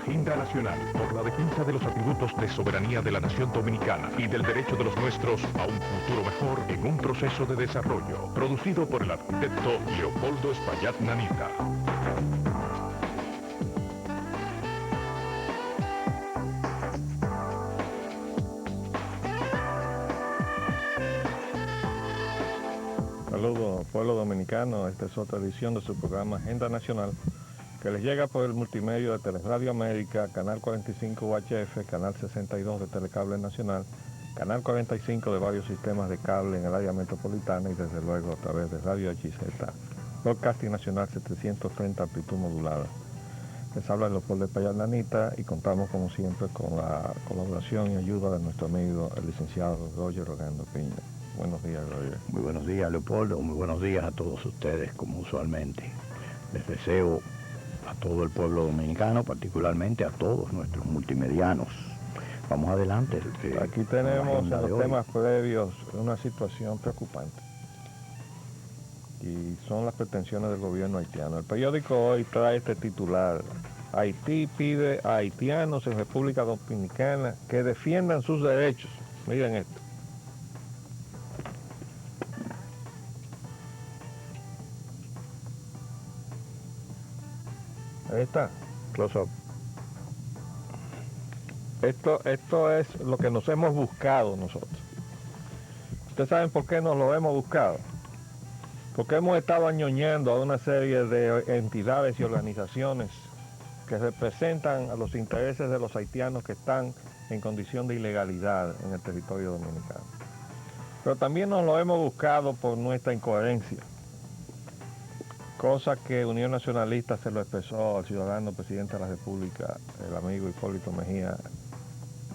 Agenda Nacional por la defensa de los atributos de soberanía de la nación dominicana y del derecho de los nuestros a un futuro mejor en un proceso de desarrollo. Producido por el arquitecto Leopoldo Espaillat Nanita. Saludos, pueblo dominicano. Esta es otra edición de su programa Agenda Nacional, que les llega por el multimedio de Teleradio América, Canal 45 UHF, Canal 62 de Telecable Nacional, Canal 45 de varios sistemas de cable en el área metropolitana y desde luego a través de Radio HZ, Broadcasting Nacional 730 amplitud modulada. Les habla Leopoldo Espaillat Nanita y contamos como siempre con la colaboración y ayuda de nuestro amigo el licenciado Roger Rogando Piña. Buenos días, Roger. Muy buenos días, Leopoldo. Muy buenos días a todos ustedes, como usualmente. Les deseo a todo el pueblo dominicano, particularmente a todos nuestros multimedianos. Vamos adelante. Aquí tenemos en los temas previos una situación preocupante. Y son las pretensiones del gobierno haitiano. El periódico hoy trae este titular: Haití pide a haitianos en República Dominicana que defiendan sus derechos. Miren esto. Ahí está. Close up. Esto es lo que nos hemos buscado nosotros. ¿Ustedes saben por qué nos lo hemos buscado? Porque hemos estado añoñando a una serie de entidades y organizaciones que representan a los intereses de los haitianos que están en condición de ilegalidad en el territorio dominicano. Pero también nos lo hemos buscado por nuestra incoherencia, cosa que Unión Nacionalista se lo expresó al ciudadano presidente de la República, el amigo Hipólito Mejía,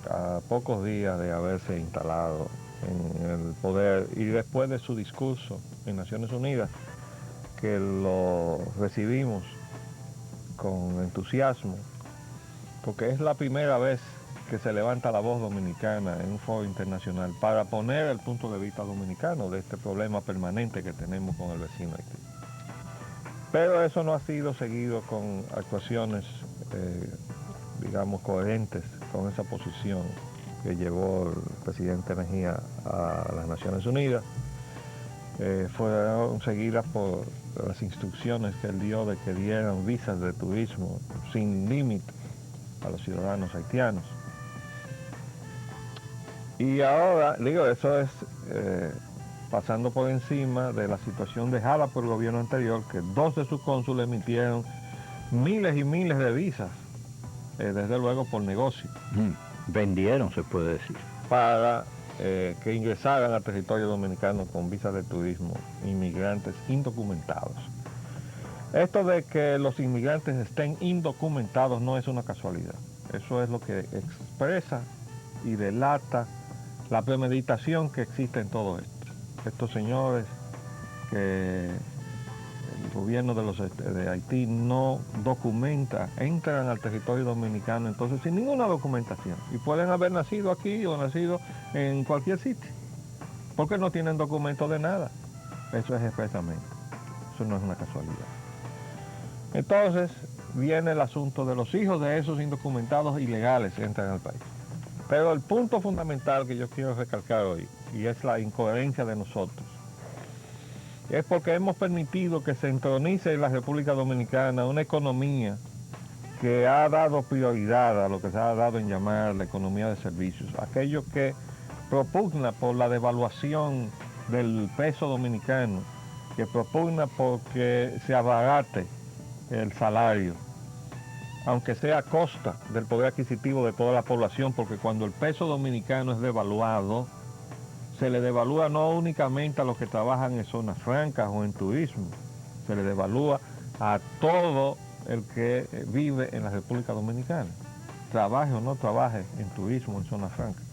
a pocos días de haberse instalado en el poder y después de su discurso en Naciones Unidas, que lo recibimos con entusiasmo, porque es la primera vez que se levanta la voz dominicana en un foro internacional para poner el punto de vista dominicano de este problema permanente que tenemos con el vecino Haití. Pero eso no ha sido seguido con actuaciones, digamos, coherentes con esa posición que llevó el presidente Mejía a las Naciones Unidas. Fueron seguidas por las instrucciones que él dio de que dieran visas de turismo sin límite a los ciudadanos haitianos. Y ahora, digo, eso es pasando por encima de la situación dejada por el gobierno anterior, que 2 de sus cónsules emitieron miles y miles de visas, desde luego por negocio. Vendieron, se puede decir. Para que ingresaran al territorio dominicano con visas de turismo inmigrantes indocumentados. Esto de que los inmigrantes estén indocumentados no es una casualidad. Eso es lo que expresa y delata la premeditación que existe en todo esto. Estos señores que el gobierno de Haití no documenta, entran al territorio dominicano entonces sin ninguna documentación y pueden haber nacido aquí o nacido en cualquier sitio porque no tienen documento de nada. Eso es expresamente, eso no es una casualidad. Entonces viene el asunto de los hijos de esos indocumentados ilegales que entran al país. Pero el punto fundamental que yo quiero recalcar hoy, y es la incoherencia de nosotros, es porque hemos permitido que se entronice en la República Dominicana una economía que ha dado prioridad a lo que se ha dado en llamar la economía de servicios, aquello que propugna por la devaluación del peso dominicano, que propugna porque se abarate el salario, aunque sea a costa del poder adquisitivo de toda la población, porque cuando el peso dominicano es devaluado, se le devalúa no únicamente a los que trabajan en zonas francas o en turismo, se le devalúa a todo el que vive en la República Dominicana, trabaje o no trabaje en turismo en zonas francas.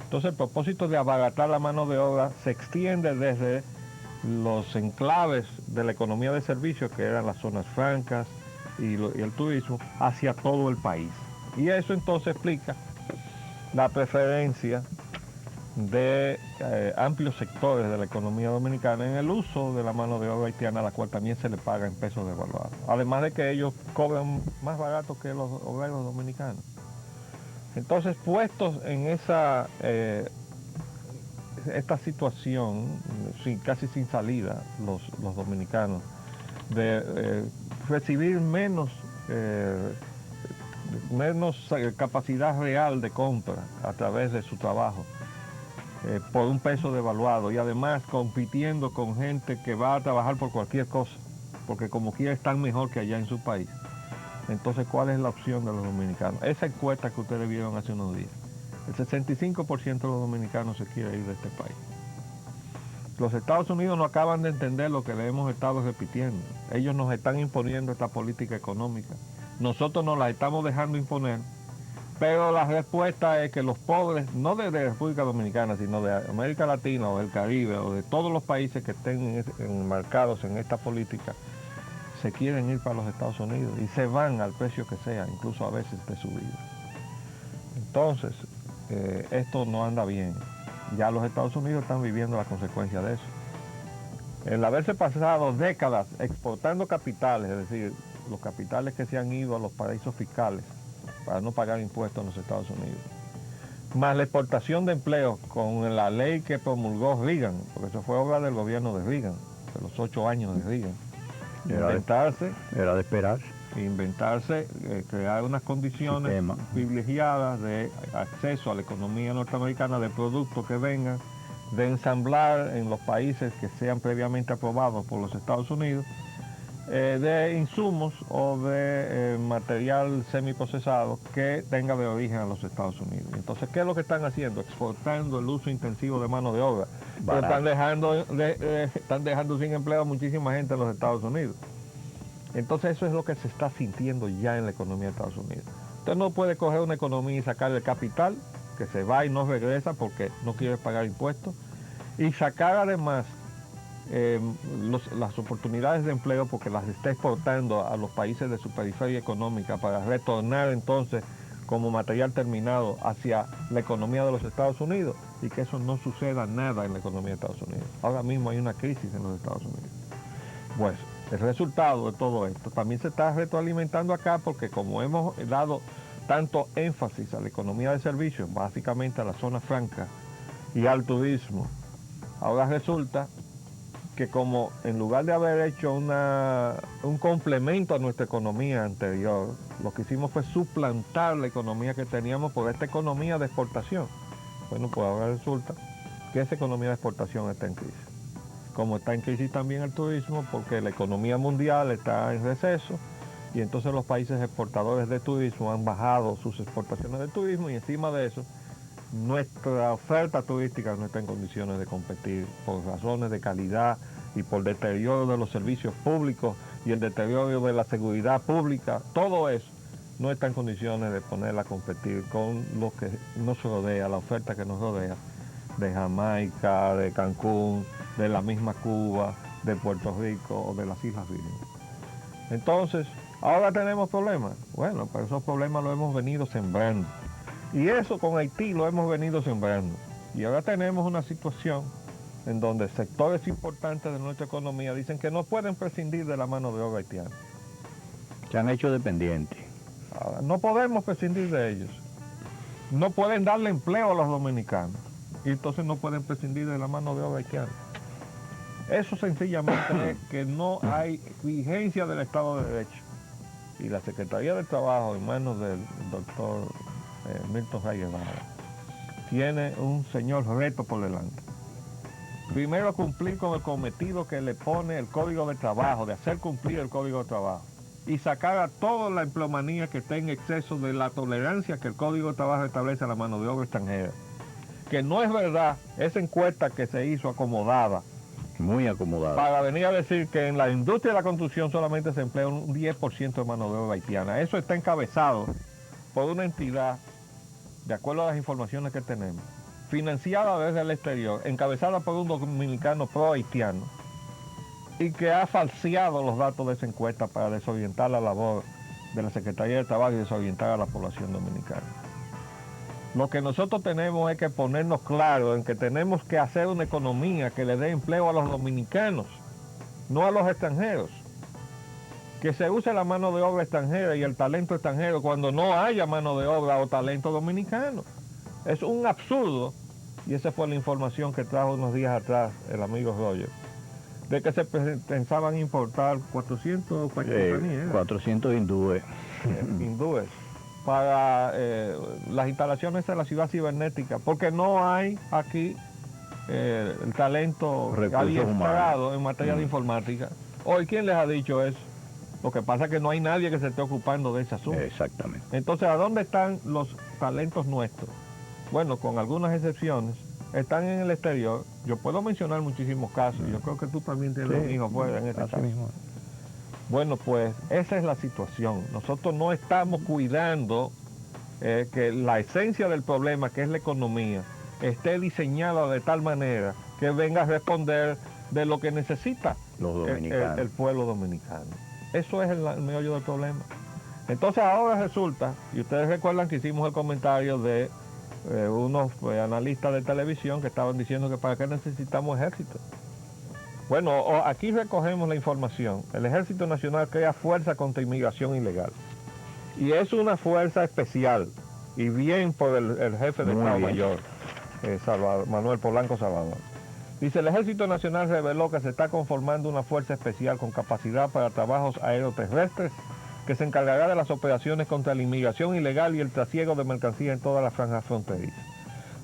Entonces el propósito de abaratar la mano de obra se extiende desde los enclaves de la economía de servicios, que eran las zonas francas y el turismo, hacia todo el país. Y eso entonces explica la preferencia de amplios sectores de la economía dominicana en el uso de la mano de obra haitiana, a la cual también se le paga en pesos devaluados. Además de que ellos cobran más barato que los obreros dominicanos. Entonces, puestos en esta situación, casi sin salida, los dominicanos, de recibir menos capacidad real de compra a través de su trabajo, por un peso devaluado, y además compitiendo con gente que va a trabajar por cualquier cosa, porque como quiera están mejor que allá en su país. Entonces, ¿cuál es la opción de los dominicanos? Esa encuesta que ustedes vieron hace unos días, el 65% de los dominicanos se quiere ir de este país. Los Estados Unidos no acaban de entender lo que le hemos estado repitiendo. Ellos nos están imponiendo esta política económica. Nosotros nos la estamos dejando imponer, pero la respuesta es que los pobres, no de la República Dominicana, sino de América Latina o del Caribe o de todos los países que estén enmarcados en esta política, se quieren ir para los Estados Unidos y se van al precio que sea, incluso a veces de su vida. Entonces, esto no anda bien. Ya los Estados Unidos están viviendo las consecuencias de eso. El haberse pasado décadas exportando capitales, es decir, los capitales que se han ido a los paraísos fiscales para no pagar impuestos en los Estados Unidos, más la exportación de empleo con la ley que promulgó Reagan, porque eso fue obra del gobierno de Reagan, de los 8 años de Reagan. Era de esperarse. Crear unas condiciones privilegiadas de acceso a la economía norteamericana de productos que vengan de ensamblar en los países que sean previamente aprobados por los Estados Unidos, de insumos o de material semiprocesado que tenga de origen a los Estados Unidos. Entonces, ¿qué es lo que están haciendo? Exportando el uso intensivo de mano de obra. Pero están dejando sin empleo a muchísima gente en los Estados Unidos. Entonces, eso es lo que se está sintiendo ya en la economía de Estados Unidos. Usted no puede coger una economía y sacar el capital, que se va y no regresa porque no quiere pagar impuestos, y sacar además las oportunidades de empleo porque las está exportando a los países de su periferia económica para retornar entonces como material terminado hacia la economía de los Estados Unidos, y que eso no suceda nada en la economía de Estados Unidos. Ahora mismo hay una crisis en los Estados Unidos. Pues el resultado de todo esto también se está retroalimentando acá, porque como hemos dado tanto énfasis a la economía de servicios, básicamente a la zona franca y al turismo, ahora resulta que como en lugar de haber hecho un complemento a nuestra economía anterior, lo que hicimos fue suplantar la economía que teníamos por esta economía de exportación. Bueno, pues ahora resulta que esa economía de exportación está en crisis. Como está en crisis también el turismo, porque la economía mundial está en receso, y entonces los países exportadores de turismo han bajado sus exportaciones de turismo, y encima de eso, nuestra oferta turística no está en condiciones de competir por razones de calidad y por deterioro de los servicios públicos y el deterioro de la seguridad pública. Todo eso no está en condiciones de ponerla a competir con lo que nos rodea, la oferta que nos rodea de Jamaica, de Cancún, de la misma Cuba, de Puerto Rico o de las Islas Vírgenes. Entonces, ahora tenemos problemas. Bueno, pero esos problemas los hemos venido sembrando. Y eso con Haití lo hemos venido sembrando. Y ahora tenemos una situación en donde sectores importantes de nuestra economía dicen que no pueden prescindir de la mano de obra haitiana. Se han hecho dependientes. Ahora, no podemos prescindir de ellos. No pueden darle empleo a los dominicanos. Y entonces no pueden prescindir de la mano de obra haitiana. Eso sencillamente es que no hay vigencia del Estado de Derecho. Y la Secretaría del Trabajo, en manos del doctor Milton Reyes tiene un señor reto por delante. Primero, cumplir con el cometido que le pone el Código de Trabajo, de hacer cumplir el Código de Trabajo, y sacar a toda la empleomanía que esté en exceso de la tolerancia que el Código de Trabajo establece a la mano de obra extranjera. Que no es verdad esa encuesta que se hizo acomodada, muy acomodada, para venir a decir que en la industria de la construcción solamente se emplea un 10% de mano de obra haitiana. Eso está encabezado por una entidad, de acuerdo a las informaciones que tenemos, financiada desde el exterior, encabezada por un dominicano pro-haitiano, y que ha falseado los datos de esa encuesta para desorientar la labor de la Secretaría de Trabajo y desorientar a la población dominicana. Lo que nosotros tenemos es que ponernos claros en que tenemos que hacer una economía que le dé empleo a los dominicanos, no a los extranjeros. Que se use la mano de obra extranjera y el talento extranjero cuando no haya mano de obra o talento dominicano. Es un absurdo, y esa fue la información que trajo unos días atrás el amigo Roger, de que se pensaban importar 400 pakistaníes, 400 hindúes. hindúes para las instalaciones de la ciudad cibernética, porque no hay aquí el talento adiestrado en materia de informática. Hoy, ¿quién les ha dicho eso? Lo que pasa es que no hay nadie que se esté ocupando de ese asunto. Exactamente. Entonces, ¿a dónde están los talentos nuestros? Bueno, con algunas excepciones, están en el exterior. Yo puedo mencionar muchísimos casos. Yo creo que tú también tienes un hijo fuera en este caso. Mismo. Bueno, pues esa es la situación. Nosotros no estamos cuidando que la esencia del problema, que es la economía, esté diseñada de tal manera que venga a responder de lo que necesita los dominicanos. El pueblo dominicano. Eso es el meollo del problema. Entonces ahora resulta, y ustedes recuerdan que hicimos el comentario de unos analistas de televisión que estaban diciendo que para qué necesitamos ejército. Bueno, aquí recogemos la información. El Ejército Nacional crea fuerza contra inmigración ilegal. Y es una fuerza especial, y bien por el jefe de Estado Mayor, Manuel Polanco Salvador. Dice, el Ejército Nacional reveló que se está conformando una fuerza especial con capacidad para trabajos aeroterrestres que se encargará de las operaciones contra la inmigración ilegal y el trasiego de mercancías en todas las franjas fronterizas.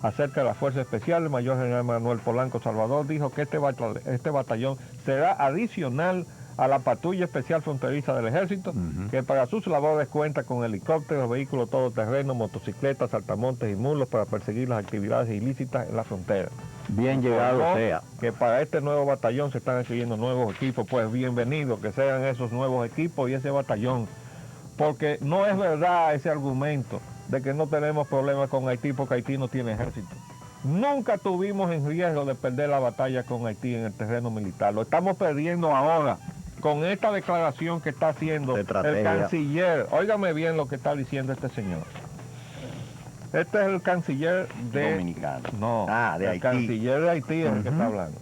Acerca de la Fuerza Especial, el Mayor General Manuel Polanco Salvador dijo que este batallón será adicional a la Patrulla Especial Fronteriza del Ejército, que para sus labores cuenta con helicópteros, vehículos todoterrenos, motocicletas, saltamontes y mulos para perseguir las actividades ilícitas en la frontera. Bien llegado sea. Que para este nuevo batallón se están adquiriendo nuevos equipos, pues bienvenido que sean esos nuevos equipos y ese batallón, porque no es verdad ese argumento de que no tenemos problemas con Haití porque Haití no tiene ejército. Nunca tuvimos en riesgo de perder la batalla con Haití en el terreno militar. Lo estamos perdiendo ahora con esta declaración que está haciendo el canciller. Óigame bien lo que está diciendo este señor. Este es el canciller de... Dominicano. No, de el Haití. Canciller de Haití es el que está hablando.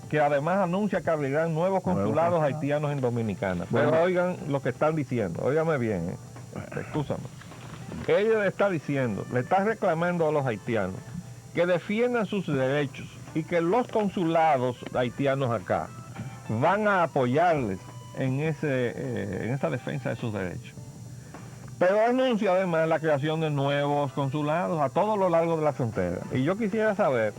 Que además anuncia que abrirán nuevos consulados haitianos en Dominicana. Pero oigan lo que están diciendo. Óigame bien, excúsame. Ella le está diciendo, le está reclamando a los haitianos que defiendan sus derechos y que los consulados haitianos acá van a apoyarles en esa defensa de sus derechos. Pero anuncia además la creación de nuevos consulados a todo lo largo de la frontera. Y yo quisiera saber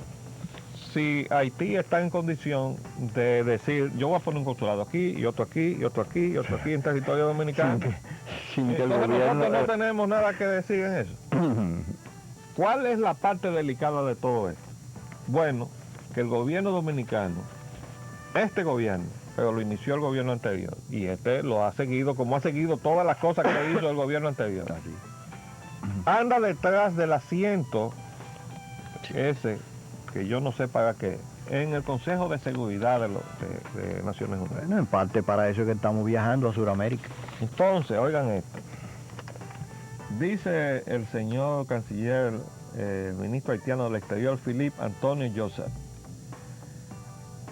si Haití está en condición de decir, yo voy a poner un consulado aquí, y otro aquí, y otro aquí, y otro aquí en territorio dominicano. Sin que el Entonces gobierno... nosotros no tenemos nada que decir en eso. ¿Cuál es la parte delicada de todo esto? Bueno, que el gobierno dominicano, este gobierno, pero lo inició el gobierno anterior, y este lo ha seguido como ha seguido todas las cosas que hizo el gobierno anterior. Anda detrás del asiento ese, que yo no sé para qué, en el Consejo de Seguridad de Naciones Unidas. Bueno, en parte para eso es que estamos viajando a Sudamérica. Entonces, oigan esto. Dice el señor canciller, ministro haitiano del Exterior, Philippe Antonio Joseph.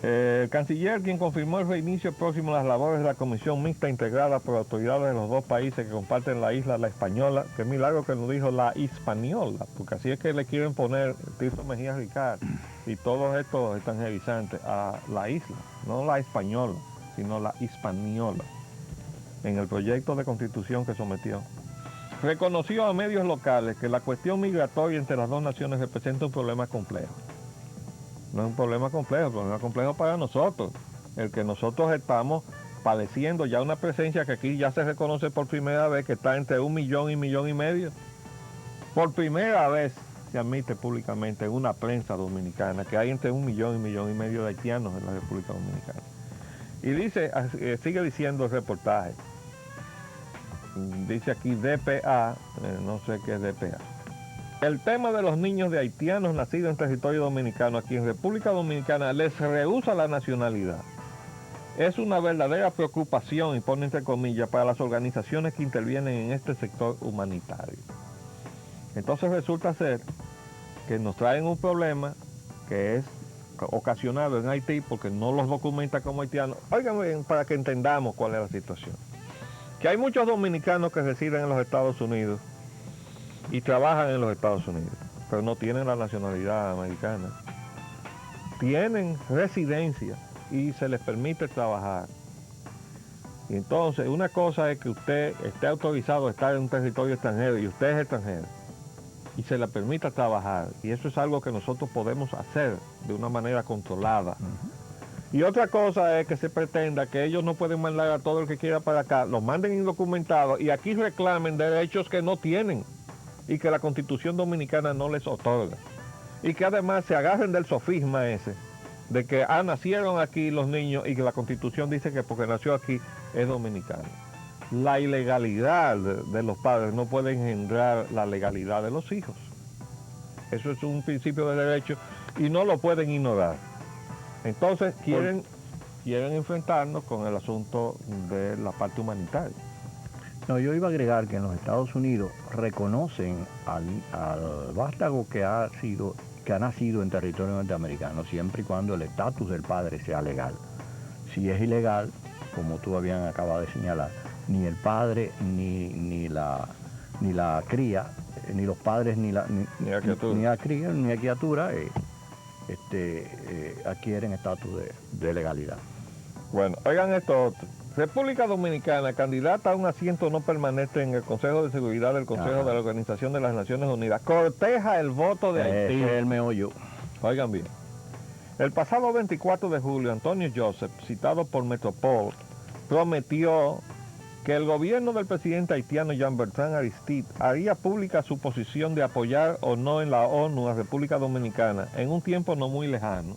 El canciller, quien confirmó el reinicio próximo de las labores de la comisión mixta integrada por autoridades de los dos países que comparten la isla, la Española, que milagro que no dijo la Hispaniola, porque así es que le quieren poner Tirso Mejía Ricard y todos estos extranjerizantes a la isla, no la Española, sino la Hispaniola, en el proyecto de constitución que sometió. Reconoció a medios locales que la cuestión migratoria entre las dos naciones representa un problema complejo. No es un problema complejo, es un problema complejo para nosotros, el que nosotros estamos padeciendo ya una presencia que aquí ya se reconoce por primera vez, que está entre 1 millón y 1,5 millones. Por primera vez se admite públicamente en una prensa dominicana que hay entre 1 millón y 1,5 millones de haitianos en la República Dominicana. Y dice, sigue diciendo el reportaje, dice aquí DPA, no sé qué es DPA. El tema de los niños de haitianos nacidos en territorio dominicano, aquí en República Dominicana, les rehúsa la nacionalidad. Es una verdadera preocupación, y pone entre comillas, para las organizaciones que intervienen en este sector humanitario. Entonces resulta ser que nos traen un problema que es ocasionado en Haití porque no los documenta como haitianos. Oigan bien, para que entendamos cuál es la situación. Que hay muchos dominicanos que residen en los Estados Unidos y trabajan en los Estados Unidos, pero no tienen la nacionalidad americana. Tienen residencia y se les permite trabajar. Y entonces, una cosa es que usted esté autorizado a estar en un territorio extranjero y usted es extranjero y se le permita trabajar. Y eso es algo que nosotros podemos hacer de una manera controlada. Y otra cosa es que se pretenda que ellos no pueden mandar a todo el que quiera para acá, los manden indocumentados y aquí reclamen derechos que no tienen y que la Constitución Dominicana no les otorga. Y que además se agarren del sofisma ese, de que nacieron aquí los niños y que la Constitución dice que porque nació aquí es dominicano. La ilegalidad de los padres no puede engendrar la legalidad de los hijos. Eso es un principio de derecho y no lo pueden ignorar. Entonces quieren enfrentarnos con el asunto de la parte humanitaria. No, yo iba a agregar que en los Estados Unidos reconocen al vástago que ha nacido en territorio norteamericano siempre y cuando el estatus del padre sea legal. Si es ilegal, como tú acabas de señalar, ni el padre ni la cría, ni los padres ni la cría ni la criatura adquieren estatus de legalidad. Bueno, oigan esto otro. República Dominicana, candidata a un asiento no permanente en el Consejo de Seguridad del Consejo de la Organización de las Naciones Unidas, corteja el voto de Haití. Ese es el meollo. Oigan bien. El pasado 24 de julio, Antonio Joseph, citado por Metropol, prometió que el gobierno del presidente haitiano Jean-Bertrand Aristide haría pública su posición de apoyar o no en la ONU a República Dominicana en un tiempo no muy lejano,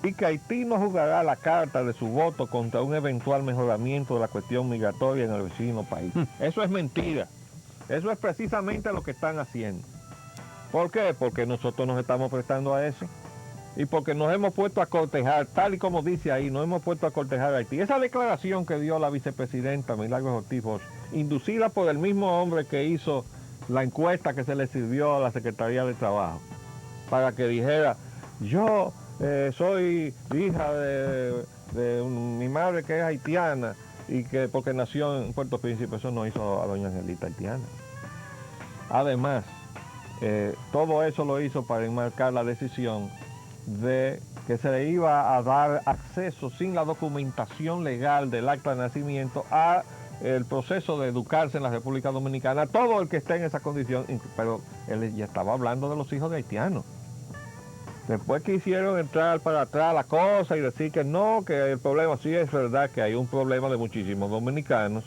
y que Haití no jugará la carta de su voto contra un eventual mejoramiento de la cuestión migratoria en el vecino país. Eso es mentira. Eso es precisamente lo que están haciendo. ¿Por qué? Porque nosotros nos estamos prestando a eso. Y porque nos hemos puesto a cortejar, tal y como dice ahí, nos hemos puesto a cortejar a Haití. Esa declaración que dio la vicepresidenta Milagros Ortiz Bosch, inducida por el mismo hombre que hizo la encuesta que se le sirvió a la Secretaría de Trabajo, para que dijera, yo soy hija de mi madre que es haitiana y que porque nació en Puerto Príncipe, eso no hizo a doña Angelita haitiana. Además, todo eso lo hizo para enmarcar la decisión de que se le iba a dar acceso sin la documentación legal del acta de nacimiento a el proceso de educarse en la República Dominicana, todo el que esté en esa condición, pero él ya estaba hablando de los hijos de haitianos. Después quisieron entrar para atrás la cosa y decir que no, que el problema sí es verdad que hay un problema de muchísimos dominicanos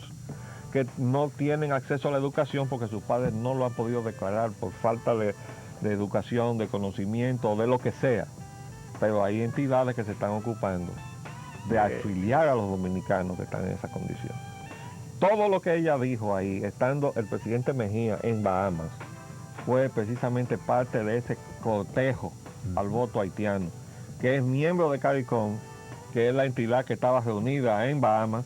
que no tienen acceso a la educación porque sus padres no lo han podido declarar por falta de educación, de conocimiento o de lo que sea. Pero hay entidades que se están ocupando de afiliar a los dominicanos que están en esa condición. Todo lo que ella dijo ahí, estando el presidente Mejía en Bahamas, fue precisamente parte de ese cortejo al voto haitiano, que es miembro de CARICOM, que es la entidad que estaba reunida en Bahamas,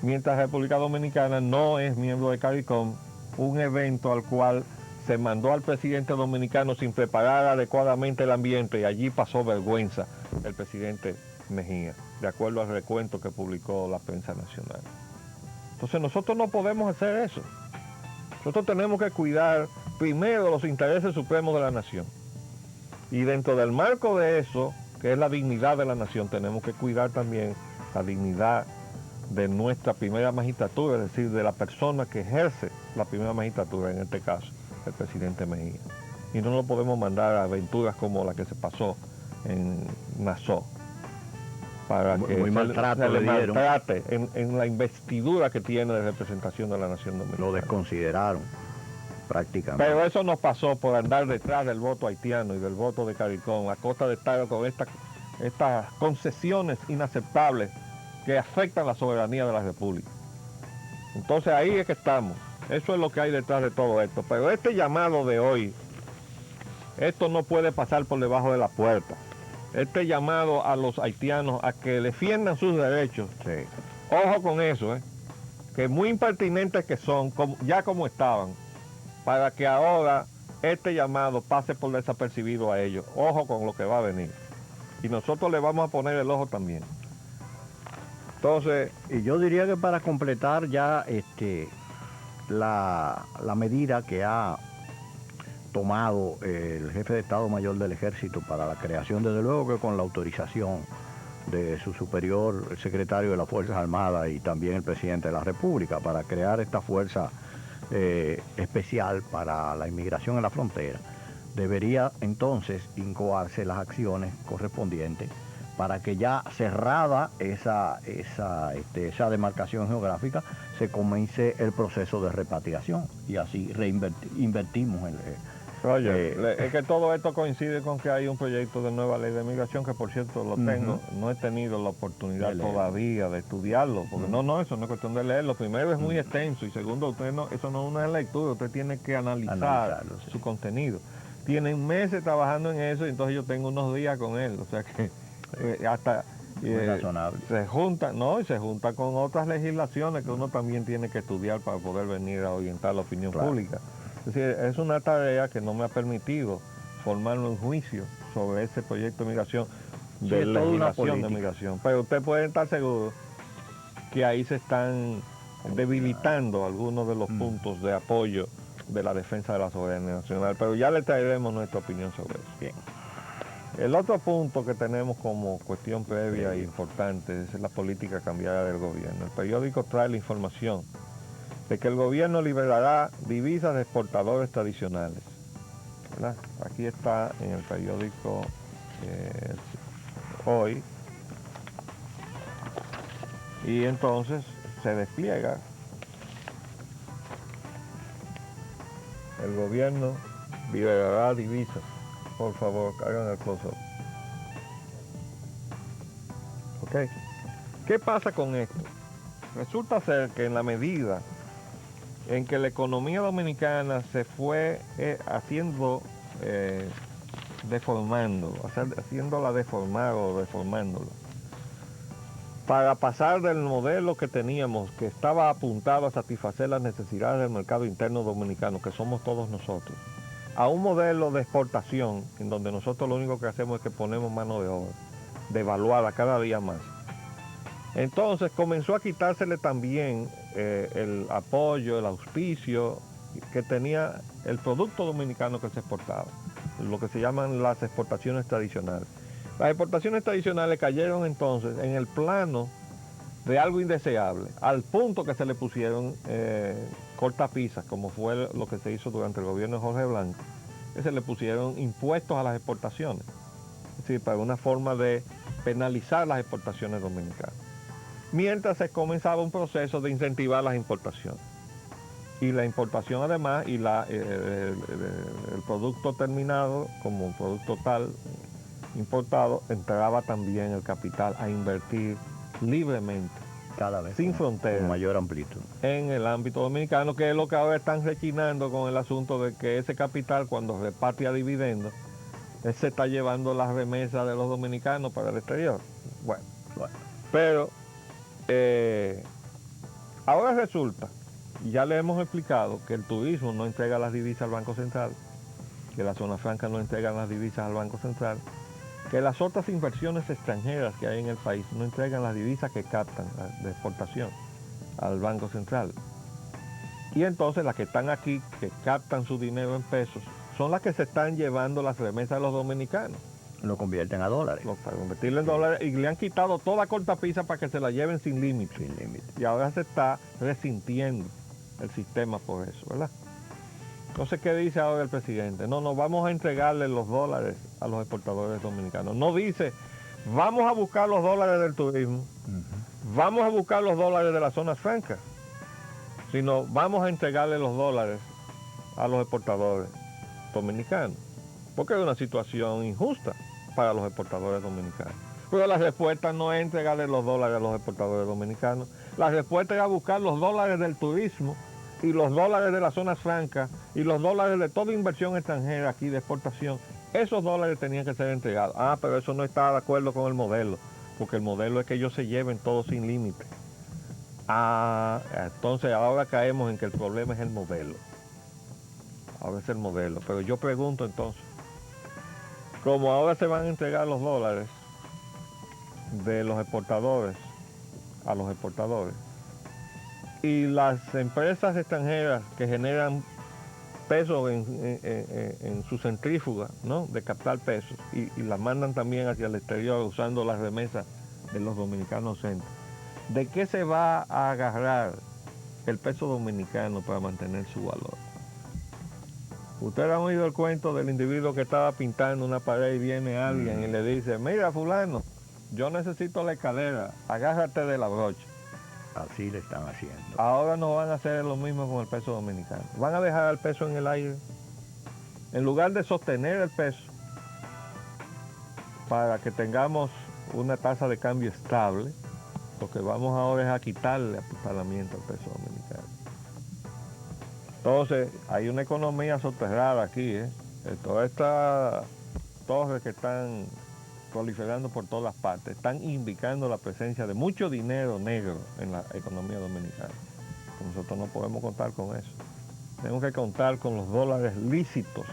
mientras República Dominicana no es miembro de CARICOM, un evento al cual se mandó al presidente dominicano sin preparar adecuadamente el ambiente y allí pasó vergüenza el presidente Mejía, de acuerdo al recuento que publicó la prensa nacional. Entonces nosotros no podemos hacer eso. Nosotros tenemos que cuidar primero los intereses supremos de la nación. Y dentro del marco de eso, que es la dignidad de la nación, tenemos que cuidar también la dignidad de nuestra primera magistratura, es decir, de la persona que ejerce la primera magistratura, en este caso, el presidente Mejía. Y no lo podemos mandar a aventuras como la que se pasó en Nassau, para que se le maltrate en la investidura que tiene de representación de la nación dominicana. Lo desconsideraron prácticamente. Pero eso nos pasó por andar detrás del voto haitiano y del voto de CARICOM, a costa de estar con estas concesiones inaceptables que afectan la soberanía de la República. Entonces ahí es que estamos. Eso es lo que hay detrás de todo esto. Pero este llamado de hoy, esto no puede pasar por debajo de la puerta. Este llamado a los haitianos a que defiendan sus derechos. Sí. Ojo con eso, que muy impertinentes que son, ya como estaban, para que ahora este llamado pase por desapercibido a ellos. Ojo con lo que va a venir. Y nosotros le vamos a poner el ojo también. Entonces, Y yo diría que para completar ya la medida que ha tomado el jefe de Estado Mayor del Ejército para la creación, desde luego que con la autorización de su superior, el secretario de las Fuerzas Armadas y también el presidente de la República, para crear esta fuerza especial para la inmigración en la frontera, debería entonces incoarse las acciones correspondientes para que ya cerrada esa demarcación geográfica se comience el proceso de repatriación y así invertimos es que todo esto coincide con que hay un proyecto de nueva ley de migración que, por cierto, lo tengo. No he tenido la oportunidad todavía de estudiarlo, porque eso no es cuestión de leerlo. Primero, es muy extenso, y segundo, eso no es una lectura, usted tiene que analizar su contenido. Tienen meses trabajando en eso, y entonces yo tengo unos días con él, o sea que hasta se junta con otras legislaciones que uno también tiene que estudiar para poder venir a orientar la opinión pública. Es decir, es una tarea que no me ha permitido formarme un juicio sobre ese proyecto de migración, de legislación de migración. Pero usted puede estar seguro que ahí se están debilitando algunos de los puntos de apoyo de la defensa de la soberanía nacional. Pero ya le traeremos nuestra opinión sobre eso. Bien. El otro punto que tenemos como cuestión previa e importante es la política cambiada del gobierno. El periódico trae la información de que el gobierno liberará divisas de exportadores tradicionales, ¿verdad? Aquí está en el periódico hoy, y entonces se despliega. El gobierno liberará divisas. Por favor, hagan el close-up. ¿Ok? ¿Qué pasa con esto? Resulta ser que en la medida en que la economía dominicana se fue haciéndola deformar o deformándola, para pasar del modelo que teníamos, que estaba apuntado a satisfacer las necesidades del mercado interno dominicano, que somos todos nosotros, a un modelo de exportación, en donde nosotros lo único que hacemos es que ponemos mano de obra, devaluada cada día más. Entonces comenzó a quitársele también el apoyo, el auspicio que tenía el producto dominicano que se exportaba, lo que se llaman las exportaciones tradicionales. Las exportaciones tradicionales cayeron entonces en el plano de algo indeseable, al punto que se le pusieron cortapisas, como fue lo que se hizo durante el gobierno de Jorge Blanco, que se le pusieron impuestos a las exportaciones, es decir, para una forma de penalizar las exportaciones dominicanas, mientras se comenzaba un proceso de incentivar las importaciones. Y la importación además, y el producto terminado como producto tal importado, entraba también el capital a invertir libremente, cada vez sin fronteras, con mayor amplitud, en el ámbito dominicano, que es lo que ahora están rechinando con el asunto de que ese capital, cuando repatria dividendos, se está llevando las remesas de los dominicanos para el exterior. Bueno. Pero ahora resulta, y ya le hemos explicado, que el turismo no entrega las divisas al Banco Central, que la zona franca no entrega las divisas al Banco Central, que las otras inversiones extranjeras que hay en el país no entregan las divisas que captan de exportación al Banco Central. Y entonces las que están aquí, que captan su dinero en pesos, son las que se están llevando las remesas de los dominicanos. Lo convierten a dólares. Para convertirlo en dólares, y le han quitado toda cortapisa para que se la lleven sin límite. Sin límite. Y ahora se está resintiendo el sistema por eso, ¿verdad? Entonces, ¿qué dice ahora el presidente? No, vamos a entregarle los dólares a los exportadores dominicanos. No dice, vamos a buscar los dólares del turismo, vamos a buscar los dólares de las zonas francas, sino vamos a entregarle los dólares a los exportadores dominicanos, porque es una situación injusta para los exportadores dominicanos. Pero la respuesta no es entregarle los dólares a los exportadores dominicanos, la respuesta es a buscar los dólares del turismo y los dólares de las zonas francas y los dólares de toda inversión extranjera aquí de exportación. Esos dólares tenían que ser entregados. Pero eso no está de acuerdo con el modelo, porque el modelo es que ellos se lleven todo sin límite. Entonces ahora caemos en que el problema es el modelo. ahora es el modelo. Pero yo pregunto entonces, como ahora se van a entregar los dólares de los exportadores a los exportadores, y las empresas extranjeras que generan pesos en su centrífuga, ¿no?, de captar pesos, y las mandan también hacia el exterior usando las remesas de los dominicanos centros, ¿de qué se va a agarrar el peso dominicano para mantener su valor? Ustedes han oído el cuento del individuo que estaba pintando una pared y viene alguien y le dice, mira fulano, yo necesito la escalera, agárrate de la brocha. Así le están haciendo. Ahora no van a hacer lo mismo con el peso dominicano. Van a dejar el peso en el aire. En lugar de sostener el peso para que tengamos una tasa de cambio estable, lo que vamos ahora es a quitarle apuntalamiento al peso dominicano. Entonces, hay una economía soterrada aquí, ¿eh? Todas estas torres que están proliferando por todas partes están indicando la presencia de mucho dinero negro en la economía dominicana. Nosotros no podemos contar con eso. Tenemos que contar con los dólares lícitos,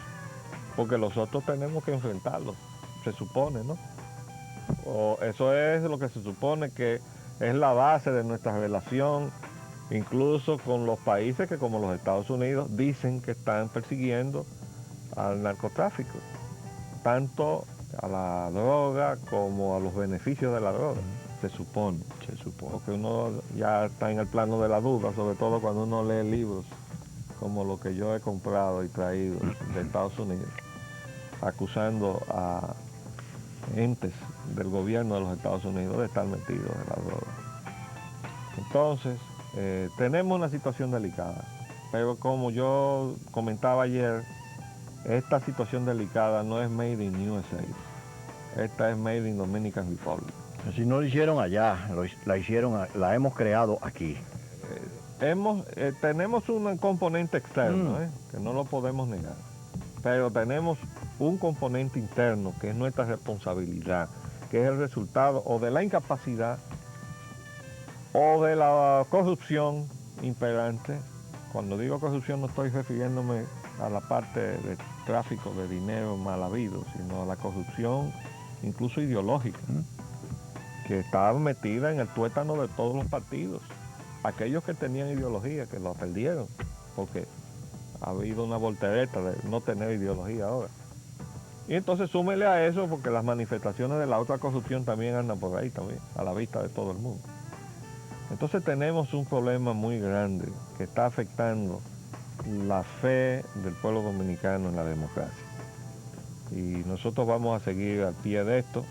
porque los otros tenemos que enfrentarlos, se supone, ¿no? O eso es lo que se supone que es la base de nuestra relación, incluso con los países que, como los Estados Unidos, dicen que están persiguiendo al narcotráfico, tanto a la droga como a los beneficios de la droga, se supone. Porque uno ya está en el plano de la duda, sobre todo cuando uno lee libros como los que yo he comprado y traído de Estados Unidos, acusando a entes del gobierno de los Estados Unidos de estar metidos en la droga. Entonces, tenemos una situación delicada, pero como yo comentaba ayer, esta situación delicada no es made in USA, esta es made in Dominican Republic. Si no lo hicieron allá, la hemos creado aquí. Tenemos un componente externo, que no lo podemos negar, pero tenemos un componente interno que es nuestra responsabilidad, que es el resultado o de la incapacidad o de la corrupción imperante. Cuando digo corrupción no estoy refiriéndome a la parte de tráfico de dinero mal habido, sino a la corrupción incluso ideológica, que está metida en el tuétano de todos los partidos. Aquellos que tenían ideología, que lo perdieron, porque ha habido una voltereta de no tener ideología ahora. Y entonces súmele a eso, porque las manifestaciones de la otra corrupción también andan por ahí también, a la vista de todo el mundo. Entonces tenemos un problema muy grande que está afectando la fe del pueblo dominicano en la democracia. Y nosotros vamos a seguir al pie de esto,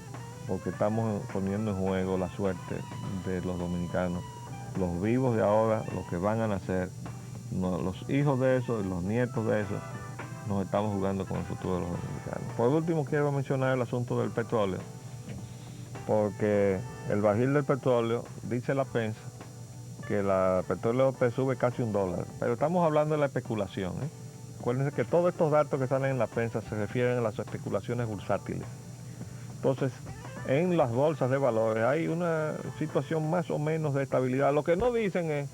porque estamos poniendo en juego la suerte de los dominicanos, los vivos de ahora, los que van a nacer, los hijos de esos, los nietos de esos, nos estamos jugando con el futuro de los dominicanos. Por último, quiero mencionar el asunto del petróleo, porque el barril del petróleo, dice la prensa, que el petróleo sube casi $1, pero estamos hablando de la especulación, ¿eh? Acuérdense que todos estos datos que salen en la prensa se refieren a las especulaciones bursátiles. Entonces, en las bolsas de valores hay una situación más o menos de estabilidad. Lo que no dicen es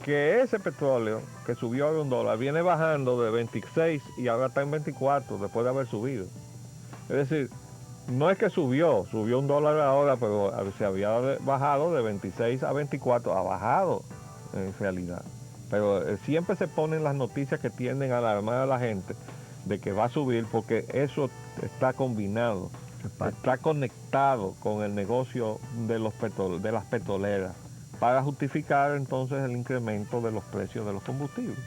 que ese petróleo que subió a $1 viene bajando de 26 y ahora está en 24 después de haber subido. Es decir, no es que subió $1 ahora, pero se había bajado de 26 a 24, ha bajado en realidad. Pero siempre se ponen las noticias que tienden a alarmar a la gente de que va a subir, porque eso está combinado, está conectado con el negocio de las petroleras, para justificar entonces el incremento de los precios de los combustibles.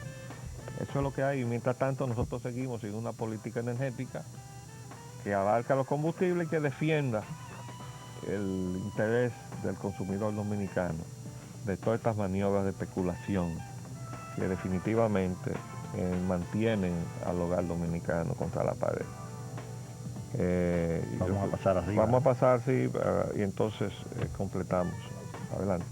Eso es lo que hay. Mientras tanto, nosotros seguimos sin una política energética que abarca los combustibles y que defienda el interés del consumidor dominicano de todas estas maniobras de especulación que definitivamente mantienen al hogar dominicano contra la pared. Vamos a pasar así. Vamos a pasar, sí, y entonces completamos. Adelante.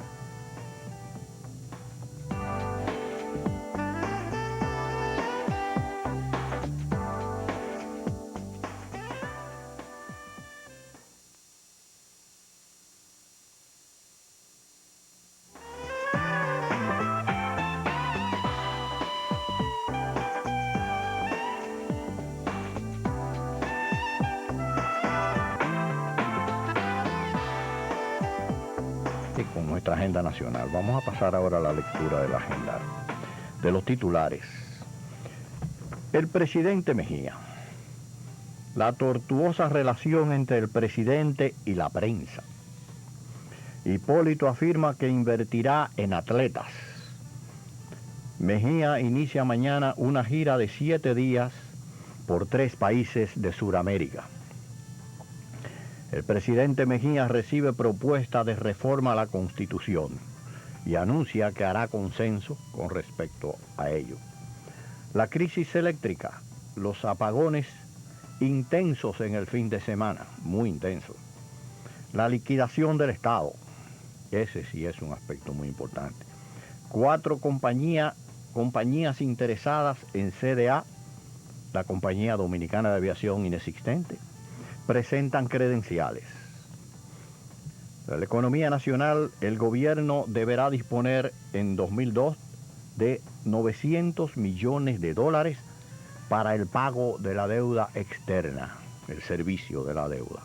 nuestra agenda nacional. Vamos a pasar ahora a la lectura de la agenda, de los titulares. El presidente Mejía. La tortuosa relación entre el presidente y la prensa. Hipólito afirma que invertirá en atletas. Mejía inicia mañana una gira de 7 días por 3 países de Sudamérica. El presidente Mejía recibe propuesta de reforma a la Constitución y anuncia que hará consenso con respecto a ello. La crisis eléctrica, los apagones intensos en el fin de semana, muy intensos. La liquidación del Estado, ese sí es un aspecto muy importante. 4 compañías interesadas en CDA, la compañía dominicana de aviación inexistente, presentan credenciales. De la economía nacional, el gobierno deberá disponer en 2002 de 900 millones de dólares para el pago de la deuda externa, el servicio de la deuda.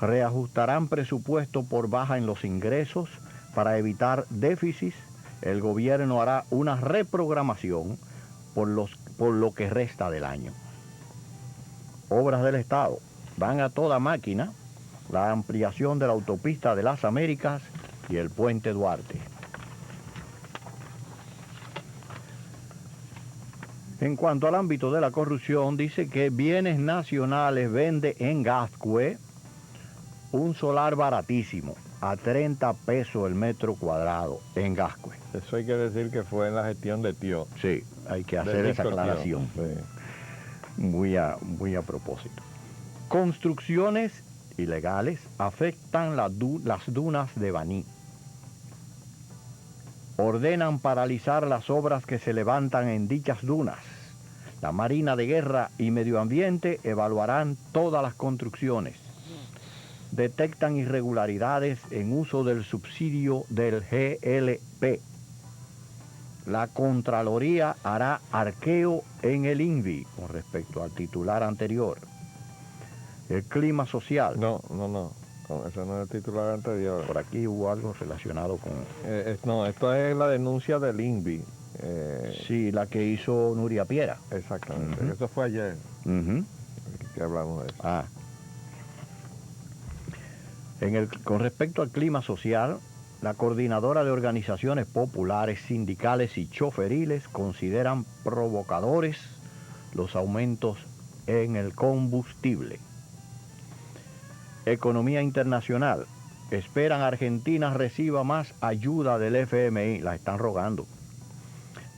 Reajustarán presupuesto por baja en los ingresos para evitar déficits. El gobierno hará una reprogramación por lo que resta del año. Obras del Estado. Van a toda máquina la ampliación de la autopista de las Américas y el puente Duarte. En cuanto al ámbito de la corrupción, dice que Bienes Nacionales vende en Gascue un solar baratísimo, a 30 pesos el metro cuadrado en Gascue. Eso hay que decir que fue en la gestión de Tío. Sí, hay que hacer esa aclaración. Sí. Muy a propósito. Construcciones ilegales afectan las dunas de Baní. Ordenan paralizar las obras que se levantan en dichas dunas. La Marina de Guerra y Medio Ambiente evaluarán todas las construcciones. Detectan irregularidades en uso del subsidio del GLP. La Contraloría hará arqueo en el INVI con respecto al titular anterior. El clima social. No. Eso no es el titular anterior. Por aquí hubo algo relacionado con... No, esto es la denuncia del INVI. Sí, la que hizo Nuria Piera. Exactamente. Eso fue ayer que hablamos de eso. Con respecto al clima social, la Coordinadora de Organizaciones Populares, Sindicales y Choferiles consideran provocadores los aumentos en el combustible. Economía internacional. Esperan Argentina reciba más ayuda del FMI. La están rogando.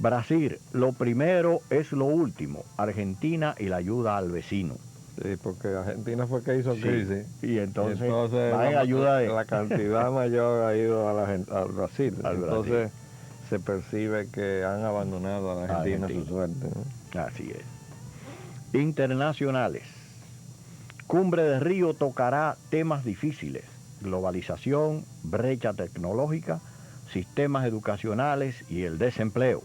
Brasil. Lo primero es lo último. Argentina y la ayuda al vecino. Sí, porque Argentina fue que hizo crisis. Y entonces va en ayuda de... La cantidad mayor ha ido al Brasil. Entonces se percibe que han abandonado a la Argentina a su suerte, ¿no? Así es. Internacionales. Cumbre de Río tocará temas difíciles: globalización, brecha tecnológica, sistemas educacionales y el desempleo.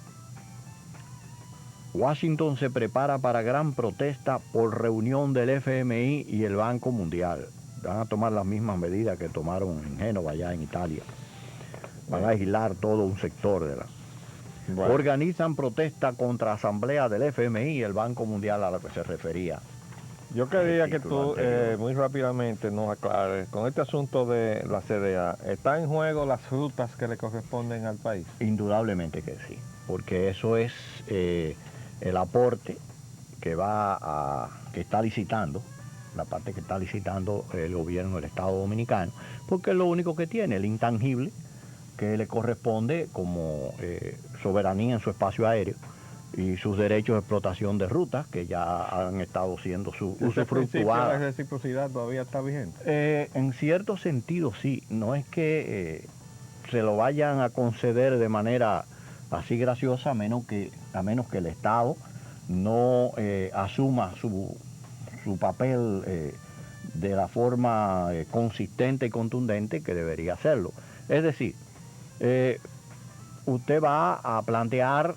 Washington se prepara para gran protesta por reunión del FMI y el Banco Mundial. Van a tomar las mismas medidas que tomaron en Génova, allá en Italia. Van a aislar todo un sector de la... Bueno. Organizan protesta contra asamblea del FMI y el Banco Mundial a la que se refería. Yo quería que tú muy rápidamente nos aclares, con este asunto de la CDA, ¿está en juego las frutas que le corresponden al país? Indudablemente que sí, porque eso es el aporte que que está licitando, la parte que está licitando el gobierno del Estado Dominicano, porque es lo único que tiene, el intangible, que le corresponde como soberanía en su espacio aéreo, y sus derechos de explotación de rutas que ya han estado siendo usufructuadas. ¿La reciprocidad todavía está vigente? En cierto sentido sí, no es que se lo vayan a conceder de manera así graciosa, a menos que el Estado no asuma su papel de la forma consistente y contundente que debería hacerlo. Es decir, usted va a plantear...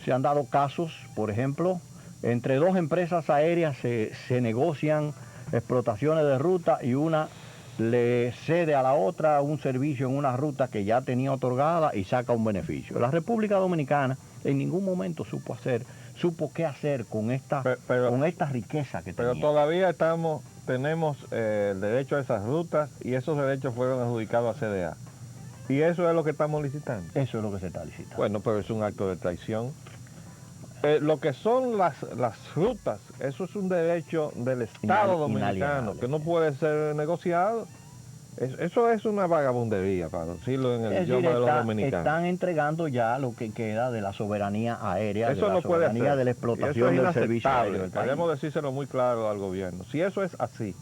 Se han dado casos, por ejemplo, entre 2 empresas aéreas se negocian explotaciones de ruta y una le cede a la otra un servicio en una ruta que ya tenía otorgada y saca un beneficio. La República Dominicana en ningún momento supo qué hacer con esta riqueza que tenía. Pero todavía tenemos el derecho a esas rutas y esos derechos fueron adjudicados a CDA. Y eso es lo que estamos licitando. Eso es lo que se está licitando. Bueno, pero es un acto de traición. Lo que son las rutas, eso es un derecho del Estado dominicano que no puede ser negociado. Eso es una vagabundería, para decirlo en el idioma de los dominicanos. Están entregando ya lo que queda de la soberanía aérea, eso de la no puede soberanía ser. de la explotación del servicio aéreo del país. Queremos decírselo muy claro al gobierno. Si eso es así,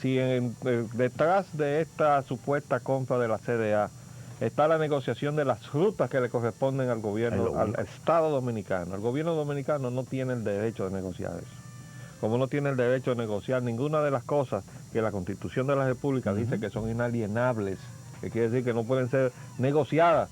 si detrás de esta supuesta compra de la CDA está la negociación de las rutas que le corresponden al gobierno, al Estado dominicano. El gobierno dominicano no tiene el derecho de negociar eso. Como no tiene el derecho de negociar ninguna de las cosas que la Constitución de la República dice que son inalienables, que quiere decir que no pueden ser negociadas.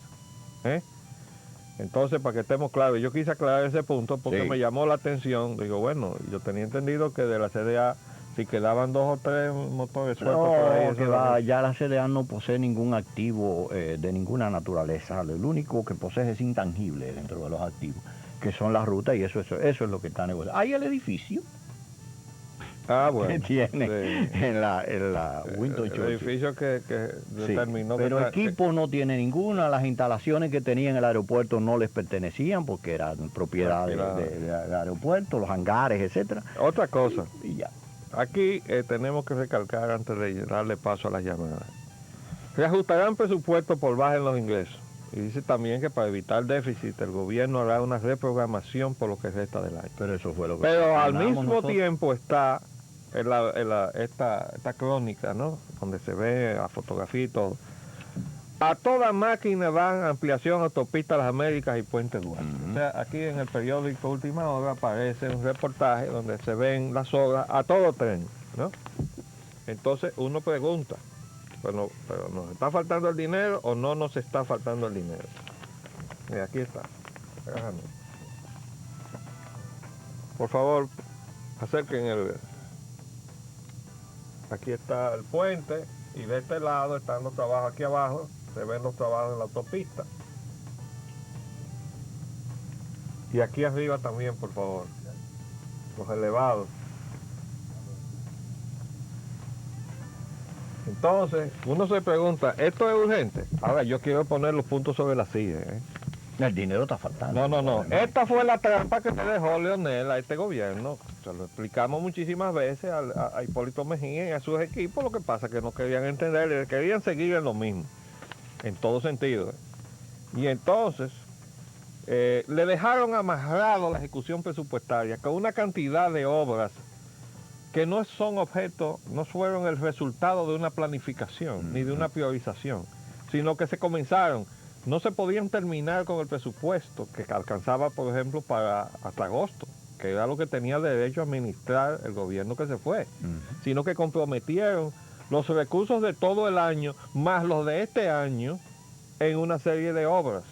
Entonces, para que estemos claros, yo quise aclarar ese punto porque me llamó la atención. Digo, bueno, yo tenía entendido que de la CDA, si quedaban 2 o 3 motores sueltos por ahí. Ya la CDA no posee ningún activo de ninguna naturaleza. El único que posee es intangible dentro de los activos, que son las rutas, y eso es lo que está negociando. Hay el edificio bueno, que tiene en la Winston Churchill. El edificio que determinó pero el equipo no tiene ninguna. Las instalaciones que tenía en el aeropuerto no les pertenecían porque eran propiedad del aeropuerto, los hangares, etcétera. Otra cosa. Y ya. Aquí tenemos que recalcar antes de darle paso a las llamadas. Reajustarán presupuesto por baja en los ingresos. Y dice también que para evitar déficit el gobierno hará una reprogramación por lo que resta del año. Pero eso fue lo que... Pero al mismo tiempo está esta crónica, ¿no? Donde se ve la fotografía y todo. A toda máquina van ampliación autopista Las Américas y Puente Duarte. O sea, aquí en el periódico Última Hora aparece un reportaje donde se ven las obras a todo tren, ¿no? Entonces uno pregunta, pero ¿nos está faltando el dinero o no nos está faltando el dinero? Mira, aquí está. Por favor, acerquen Aquí está el puente y de este lado están los trabajos aquí abajo. Se ven los trabajos en la autopista. Y aquí arriba también, por favor. Los elevados. Entonces, uno se pregunta, ¿esto es urgente? Ahora, yo quiero poner los puntos sobre las sillas. El dinero está faltando. No. Esta fue la trampa que le dejó Leonel a este gobierno. Se lo explicamos muchísimas veces a Hipólito Mejía y a sus equipos. Lo que pasa es que no querían entender, querían seguir en lo mismo. En todo sentido. Y entonces le dejaron amarrado la ejecución presupuestaria con una cantidad de obras que no son objeto, no fueron el resultado de una planificación ni de una priorización, sino que se comenzaron. No se podían terminar con el presupuesto que alcanzaba, por ejemplo, hasta agosto, que era lo que tenía derecho a administrar el gobierno que se fue, sino que comprometieron los recursos de todo el año, más los de este año, en una serie de obras,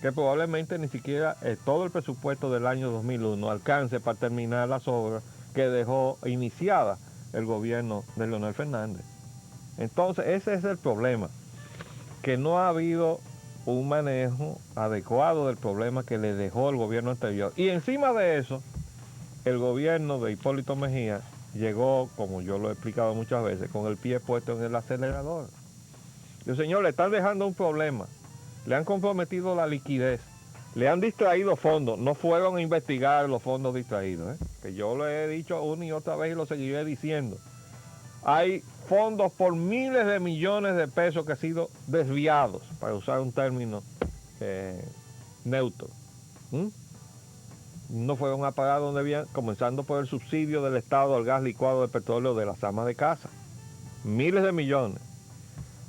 que probablemente ni siquiera todo el presupuesto del año 2001 alcance para terminar las obras que dejó iniciada el gobierno de Leonel Fernández. Entonces, ese es el problema, que no ha habido un manejo adecuado del problema que le dejó el gobierno anterior. Y encima de eso, el gobierno de Hipólito Mejía llegó, como yo lo he explicado muchas veces, con el pie puesto en el acelerador. Y señor, le están dejando un problema, le han comprometido la liquidez, le han distraído fondos, no fueron a investigar los fondos distraídos, que yo lo he dicho una y otra vez y lo seguiré diciendo. Hay fondos por miles de millones de pesos que han sido desviados, para usar un término neutro. No fueron a pagar donde habían, comenzando por el subsidio del Estado al gas licuado de petróleo de las amas de casa. Miles de millones.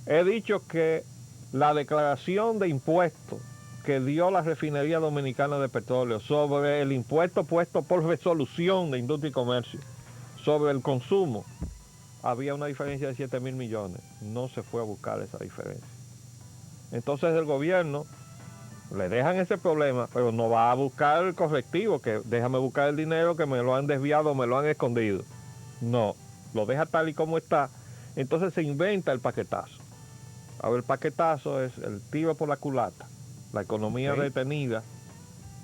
He dicho que la declaración de impuestos que dio la Refinería Dominicana de Petróleo sobre el impuesto puesto por resolución de Industria y Comercio sobre el consumo, había una diferencia de 7.000 millones. No se fue a buscar esa diferencia. Entonces el gobierno le dejan ese problema, pero no va a buscar el correctivo, que déjame buscar el dinero que me lo han desviado, me lo han escondido. No, lo deja tal y como está. Entonces se inventa el paquetazo. Ahora el paquetazo es el tiro por la culata, la economía detenida,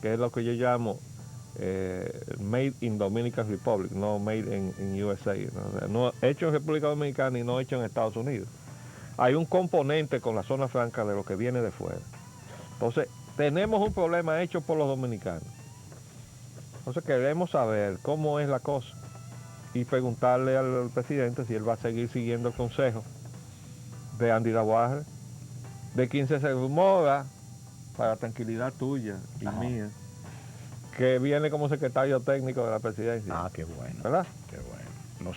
que es lo que yo llamo Made in Dominican Republic, no Made in USA, no hecho en República Dominicana y no hecho en Estados Unidos. Hay un componente con la zona franca de lo que viene de fuera. Entonces, tenemos un problema hecho por los dominicanos. Entonces, queremos saber cómo es la cosa y preguntarle al presidente si él va a seguir siguiendo el consejo de Andy Laguarre, de quien se rumora, para tranquilidad tuya y mía, que viene como secretario técnico de la presidencia. Ah, qué bueno. ¿Verdad? Qué bueno. Nos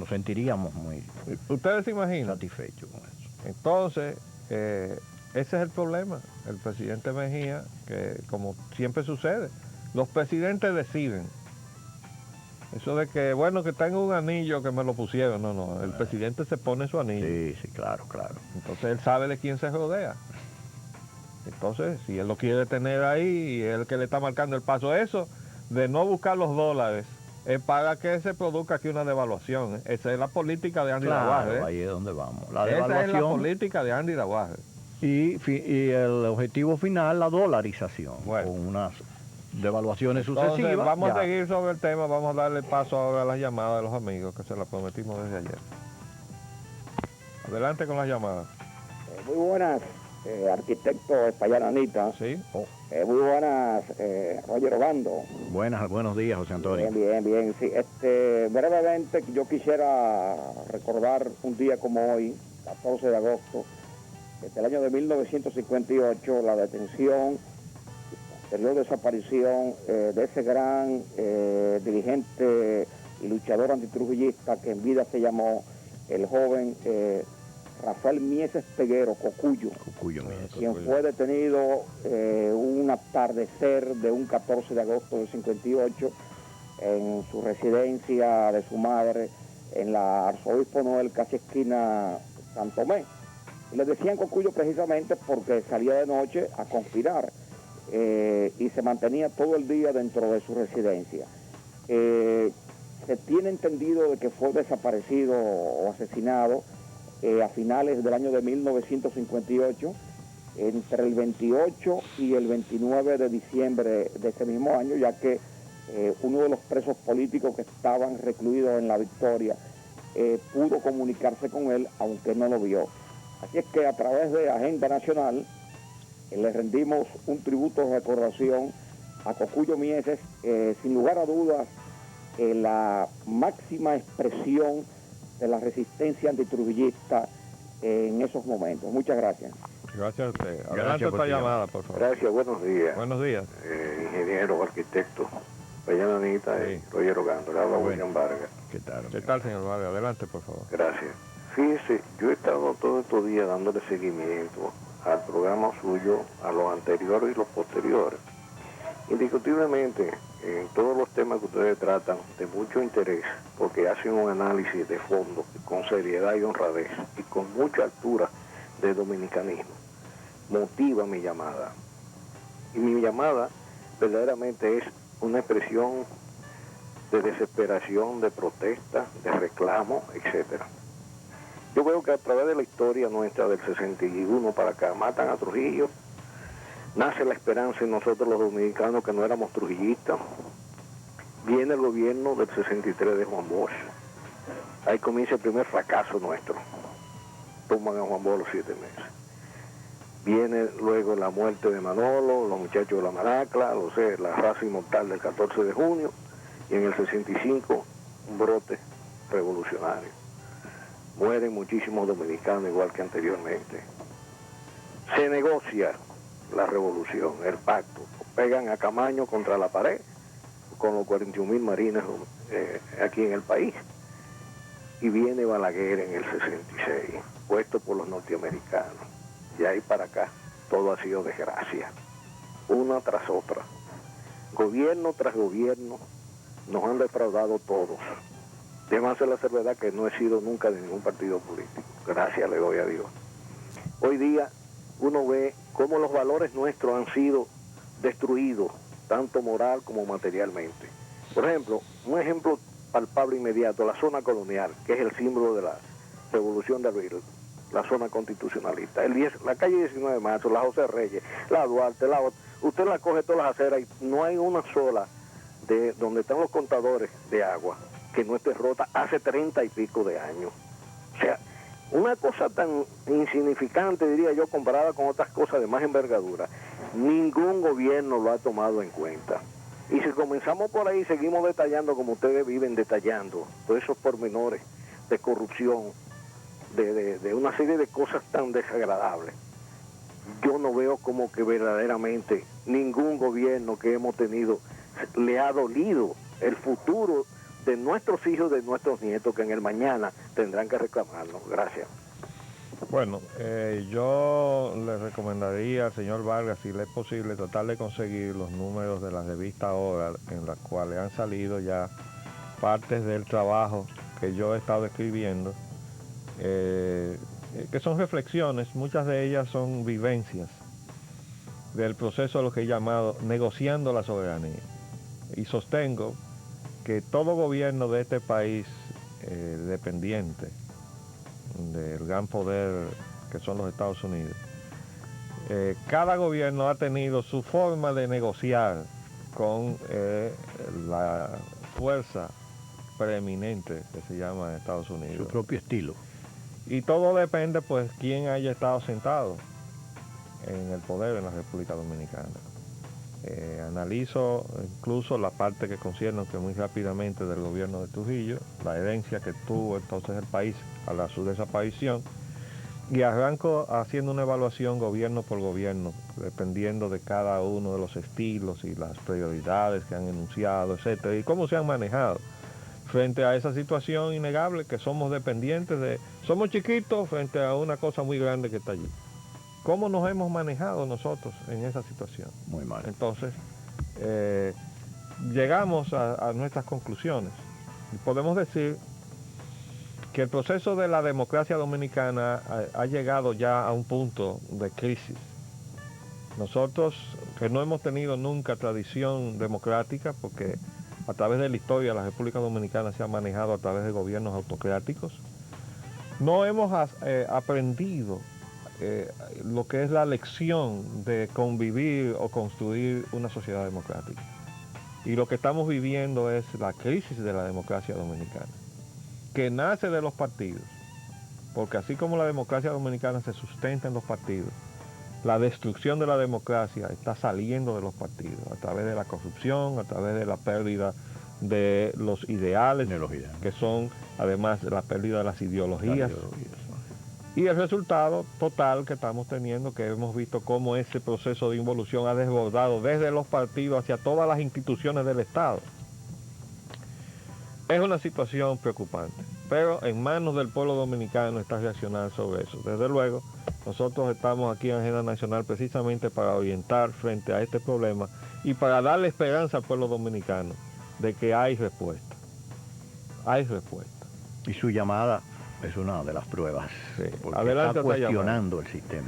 sentiríamos muy ¿Ustedes se imaginan? satisfechos con eso. Entonces, ese es el problema. El presidente Mejía, que como siempre sucede, los presidentes deciden. Eso de que, bueno, que tengo un anillo que me lo pusieron. No, el presidente se pone su anillo. Sí, claro. Entonces él sabe de quién se rodea. Entonces, si él lo quiere tener ahí y es el que le está marcando el paso, eso de no buscar los dólares es para que se produzca aquí una devaluación. Esa es la política de Andy Laguarre. Ahí es donde vamos. La Esa devaluación. es la política de Andy Laguarre. Y el objetivo final, la dolarización, Bueno. con unas devaluaciones Entonces, sucesivas. vamos a seguir sobre el tema, vamos a darle paso ahora a las llamadas de los amigos que se las prometimos desde ayer. Adelante con las llamadas. Muy buenas, arquitecto Espaillat Anita. Sí. Muy buenas, Roger Obando. Buenos días, José Antonio. Bien. Sí, brevemente yo quisiera recordar un día como hoy, 14 de agosto, desde el año de 1958, la detención, posterior desaparición de ese gran dirigente y luchador antitrujillista que en vida se llamó el joven Rafael Mieses Peguero, Cocuyo, quien fue detenido un atardecer de un 14 de agosto del 58 en su residencia de su madre en la Arzobispo Noel, casi esquina San Tomé. Y le decían Cocuyo precisamente porque salía de noche a conspirar y se mantenía todo el día dentro de su residencia. Se tiene entendido de que fue desaparecido o asesinado a finales del año de 1958, entre el 28 y el 29 de diciembre de ese mismo año, ya que uno de los presos políticos que estaban recluidos en La Victoria pudo comunicarse con él, aunque no lo vio. Así es que a través de Agenda Nacional le rendimos un tributo de recordación a Cocuyo Mieses, sin lugar a dudas, la máxima expresión de la resistencia antitrujillista en esos momentos. Muchas gracias. Gracias a usted. Gracias Adelante por esta tu llamada, por favor. Gracias, buenos días. Buenos días. Ingeniero, arquitecto, Espaillat Anita Sí. y Roger Obando, le habla William Vargas. ¿Qué tal? ¿Qué tal, señor Vargas? Adelante, por favor. Gracias. Fíjese, yo he estado todos estos días dándole seguimiento al programa suyo, a los anteriores y los posteriores. Indiscutiblemente, en todos los temas que ustedes tratan, de mucho interés, porque hacen un análisis de fondo, con seriedad y honradez, y con mucha altura de dominicanismo, motiva mi llamada. Y mi llamada verdaderamente es una expresión de desesperación, de protesta, de reclamo, etcétera. Yo veo que a través de la historia nuestra del 61 para acá, matan a Trujillo, nace la esperanza en nosotros los dominicanos que no éramos trujillistas, viene el gobierno del 63 de Juan Bosch, ahí comienza el primer fracaso nuestro, toman a Juan Bosch los 7 meses. Viene luego la muerte de Manolo, los muchachos de la Maracla, la raza inmortal del 14 de junio, y en el 65 un brote revolucionario. Mueren muchísimos dominicanos igual que anteriormente. Se negocia la revolución, el pacto. Pegan a Camaño contra la pared con los 41.000 marines aquí en el país. Y viene Balaguer en el 66, puesto por los norteamericanos. Y ahí para acá todo ha sido desgracia, una tras otra. Gobierno tras gobierno nos han defraudado todos. Además de la cerveza que no he sido nunca de ningún partido político. Gracias le doy a Dios. Hoy día uno ve cómo los valores nuestros han sido destruidos, tanto moral como materialmente. Por ejemplo, un ejemplo palpable inmediato, la zona colonial, que es el símbolo Revolución de Abril, la zona constitucionalista, la calle 19 de marzo, la José Reyes, la Duarte, usted la coge todas las aceras y no hay una sola de donde están los contadores de agua que no esté rota hace 30 y pico de años. O sea, una cosa tan insignificante, diría yo, comparada con otras cosas de más envergadura, ningún gobierno lo ha tomado en cuenta. Y si comenzamos por ahí, seguimos detallando como ustedes viven detallando todos esos pormenores de corrupción, de una serie de cosas tan desagradables. Yo no veo como que verdaderamente ningún gobierno que hemos tenido le ha dolido el futuro de nuestros hijos, de nuestros nietos, que en el mañana tendrán que reclamarnos. Gracias. Bueno, yo le recomendaría al señor Vargas, si le es posible, tratar de conseguir los números de la revista Hora, en las cuales han salido ya partes del trabajo que yo he estado escribiendo, que son reflexiones, muchas de ellas son vivencias del proceso de lo que he llamado negociando la soberanía. Y sostengo que todo gobierno de este país dependiente del gran poder que son los Estados Unidos, cada gobierno ha tenido su forma de negociar con la fuerza preeminente que se llama Estados Unidos. Su propio estilo. Y todo depende, pues, quién haya estado sentado en el poder en la República Dominicana. Analizo incluso la parte que concierne, que muy rápidamente, del gobierno de Trujillo, la herencia que tuvo entonces el país a su desaparición, y arranco haciendo una evaluación gobierno por gobierno, dependiendo de cada uno de los estilos y las prioridades que han enunciado, etcétera, y cómo se han manejado frente a esa situación innegable que somos dependientes somos chiquitos frente a una cosa muy grande que está allí. ¿Cómo nos hemos manejado nosotros en esa situación? Muy mal. Entonces, llegamos a nuestras conclusiones y podemos decir que el proceso de la democracia dominicana ha llegado ya a un punto de crisis. Nosotros, que no hemos tenido nunca tradición democrática, porque a través de la historia la República Dominicana se ha manejado a través de gobiernos autocráticos, no hemos aprendido lo que es la lección de convivir o construir una sociedad democrática. Y lo que estamos viviendo es la crisis de la democracia dominicana, que nace de los partidos, porque así como la democracia dominicana se sustenta en los partidos, la destrucción de la democracia está saliendo de los partidos, a través de la corrupción, a través de la pérdida de los ideales, que son además la pérdida de las ideologías. Y el resultado total que estamos teniendo, que hemos visto cómo ese proceso de involución ha desbordado desde los partidos hacia todas las instituciones del Estado. Es una situación preocupante, pero en manos del pueblo dominicano está reaccionar sobre eso. Desde luego, nosotros estamos aquí en Agenda Nacional precisamente para orientar frente a este problema y para darle esperanza al pueblo dominicano de que hay respuesta. Hay respuesta. Y su llamada es una de las pruebas, sí. Porque Adelante, está cuestionando el sistema.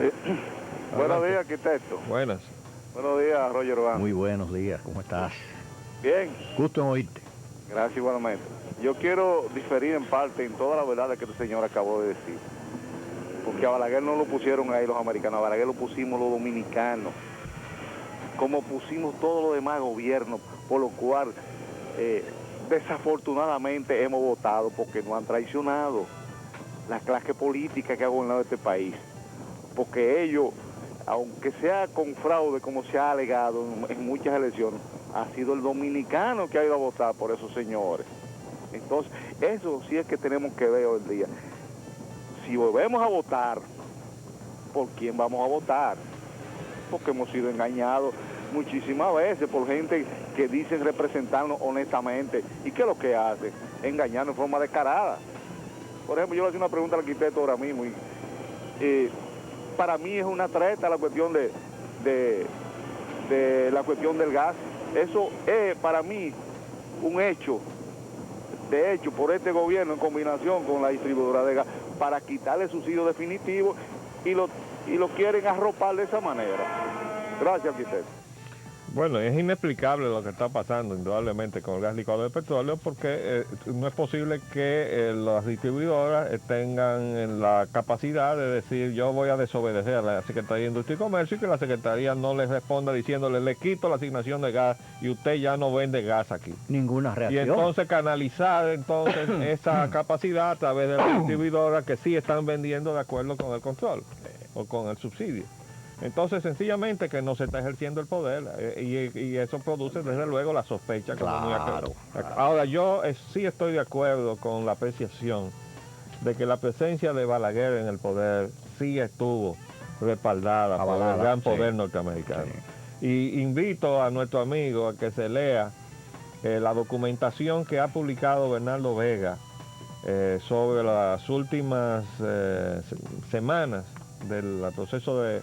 Buenos días, arquitecto. Buenas. Buenos días, Roger Urbano. Muy buenos días, ¿cómo estás? Bien. Gusto en oírte. Gracias igualmente. Yo quiero diferir en parte en toda la verdad que este señor acabó de decir. Porque a Balaguer no lo pusieron ahí los americanos, a Balaguer lo pusimos los dominicanos. Como pusimos todos los demás gobiernos, por lo cual desafortunadamente hemos votado porque nos han traicionado la clase política que ha gobernado este país. Porque ellos, aunque sea con fraude, como se ha alegado en muchas elecciones, ha sido el dominicano que ha ido a votar por esos señores. Entonces, eso sí es que tenemos que ver hoy en día. Si volvemos a votar, ¿por quién vamos a votar? Porque hemos sido engañados muchísimas veces por gente que dicen representarnos honestamente. ¿Y qué es lo que hacen? Engañarnos en forma descarada. Por ejemplo, yo le hacía una pregunta al arquitecto ahora mismo y para mí es una treta la cuestión de la cuestión del gas. Eso es para mí un hecho, de hecho, por este gobierno en combinación con la distribuidora de gas, para quitarle subsidio definitivo y lo quieren arropar de esa manera. Gracias, arquitecto. Bueno, es inexplicable lo que está pasando indudablemente con el gas licuado de petróleo, porque no es posible que las distribuidoras tengan la capacidad de decir yo voy a desobedecer a la Secretaría de Industria y Comercio y que la Secretaría no les responda diciéndole le quito la asignación de gas y usted ya no vende gas aquí. Ninguna Y reacción. entonces canalizar esa capacidad a través de las distribuidoras que sí están vendiendo de acuerdo con el control o con el subsidio. Entonces, sencillamente que no se está ejerciendo el poder y eso produce, desde luego, la sospecha. Claro. Ahora, yo sí estoy de acuerdo con la apreciación de que la presencia de Balaguer en el poder sí estuvo respaldada por el gran poder norteamericano. Sí. Y invito a nuestro amigo a que se lea la documentación que ha publicado Bernardo Vega sobre las últimas semanas del proceso de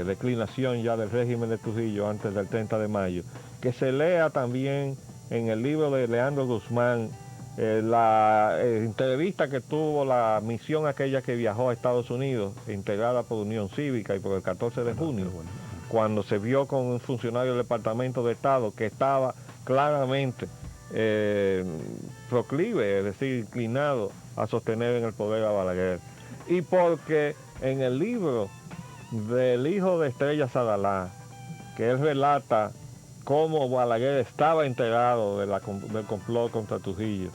declinación ya del régimen de Trujillo antes del 30 de mayo, que se lea también en el libro de Leandro Guzmán la entrevista que tuvo la misión aquella que viajó a Estados Unidos, integrada por Unión Cívica y por el 14 de junio, cuando se vio con un funcionario del Departamento de Estado que estaba claramente proclive, es decir, inclinado a sostener en el poder a Balaguer. Y porque en el libro del hijo de Estrella Sadalá, que él relata cómo Balaguer estaba enterado del complot contra Trujillo,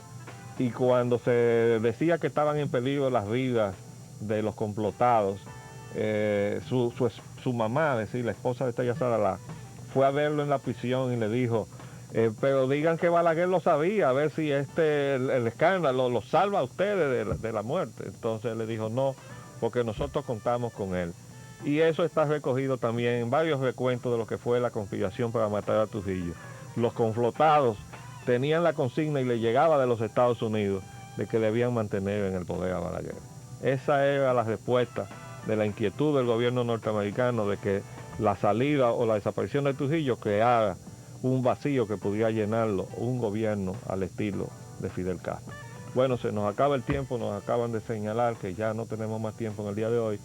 y cuando se decía que estaban en peligro las vidas de los complotados, su mamá, es decir, la esposa de Estrella Sadalá, fue a verlo en la prisión y le dijo, pero digan que Balaguer lo sabía, a ver si el escándalo lo salva a ustedes de la muerte. Entonces él le dijo, no, porque nosotros contamos con él. Y eso está recogido también en varios recuentos de lo que fue la conspiración para matar a Trujillo. Los complotados tenían la consigna y le llegaba de los Estados Unidos de que debían mantener en el poder a Balaguer. Esa era la respuesta de la inquietud del gobierno norteamericano de que la salida o la desaparición de Trujillo creara un vacío que pudiera llenarlo un gobierno al estilo de Fidel Castro. Bueno, se nos acaba el tiempo, nos acaban de señalar que ya no tenemos más tiempo en el día de hoy,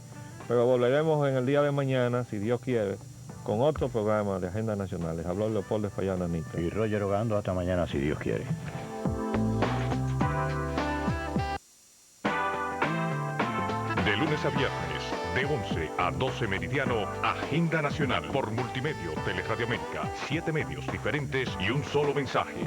pero volveremos en el día de mañana, si Dios quiere, con otro programa de Agenda Nacional. Les habló Leopoldo Espallana Nito. Y Roger Ogando, hasta mañana, si Dios quiere. De lunes a viernes, de 11 a 12 meridiano, Agenda Nacional por Multimedio, Teleradio América, 7 medios diferentes y un solo mensaje.